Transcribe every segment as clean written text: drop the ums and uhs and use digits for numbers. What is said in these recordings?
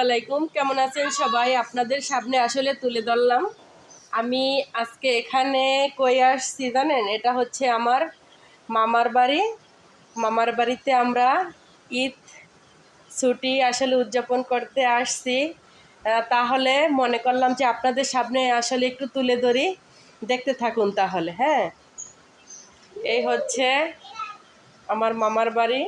আলাইকুম, কেমন আছেন সবাই? আপনাদের সামনে আসলে তুলে ধরলাম। আমি আজকে এখানে কই আসছি জানেন? এটা হচ্ছে আমার মামার বাড়ি। মামার বাড়িতে আমরা ঈদ ছুটি আসলে উদযাপন করতে আসছি। তাহলে মনে করলাম যে আপনাদের সামনে আসলে একটু তুলে ধরি, দেখতে থাকুন তাহলে। হ্যাঁ, এই হচ্ছে আমার মামার বাড়ি।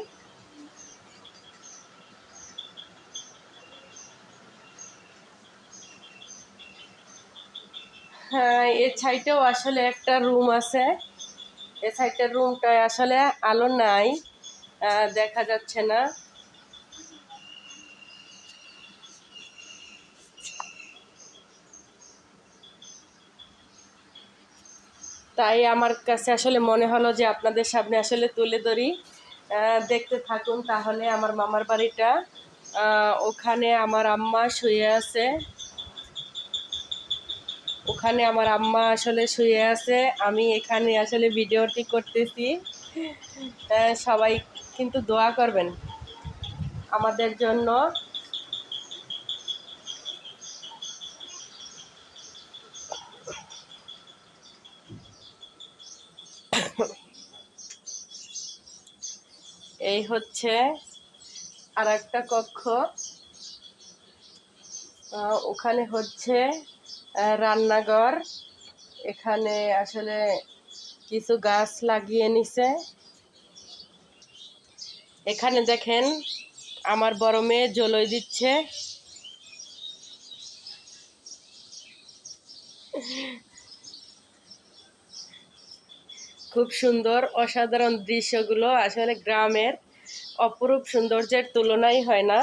হ্যাঁ, এই সাইডেও আসলে একটা রুম আছে। এই সাইডের রুমটায় আসলে আলো নাই, দেখা যাচ্ছে না। তাই আমার কাছে আসলে মনে হলো যে আপনাদের সামনে আসলে তুলে ধরি, দেখতে থাকুন তাহলে। আমার মামার বাড়িটা, ওখানে আমার আম্মা শুয়ে আছে। ওখানে আমার আম্মা আসলে শুয়ে আছে, আমি এখানে আসলে ভিডিওটি করতেছি। সবাই কিন্তু দোয়া করবেন আমাদের জন্য। এই হচ্ছে আর একটা কক্ষ। ওখানে হচ্ছে রান্নাঘর। এখানে আসলে কিছু গাছ লাগিয়ে নিছে। এখানে দেখেন আমার বড় মেয়ে জলই দিচ্ছে। খুব সুন্দর, অসাধারণ দৃশ্যগুলো আসলে গ্রামের অপরূপ সৌন্দর্যের তুলনাই হয় না।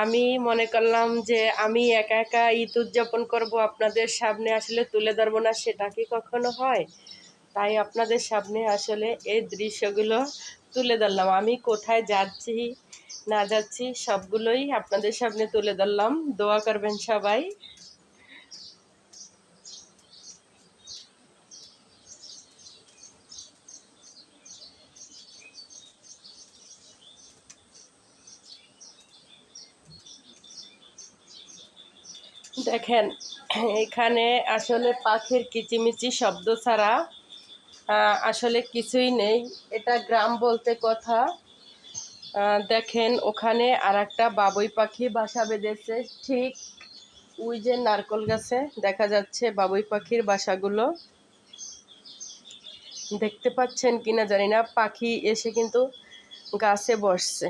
আমি মনে করলাম যে আমি একা একা ঈদ উদযাপন করবো, আপনাদের সামনে আসলে তুলে ধরবো না, সেটা কি কখনো হয়? তাই আপনাদের সামনে আসলে এই দৃশ্যগুলো তুলে ধরলাম। আমি কোথায় যাচ্ছি না যাচ্ছি সবগুলোই আপনাদের সামনে তুলে ধরলাম। দোয়া করবেন সবাই। দেখেন, এখানে আসলে পাখির কিচিমিচি শব্দ ছাড়া আসলে কিছুই নেই। এটা গ্রাম বলতে কথা। দেখেন ওখানে আর একটা বাবুই পাখি বাসা বেঁধেছে, ঠিক ওই যে নারকেল গাছে দেখা যাচ্ছে বাবুই পাখির বাসাগুলো। দেখতে পাচ্ছেন কিনা জানি না, পাখি এসে কিন্তু গাছে বসছে।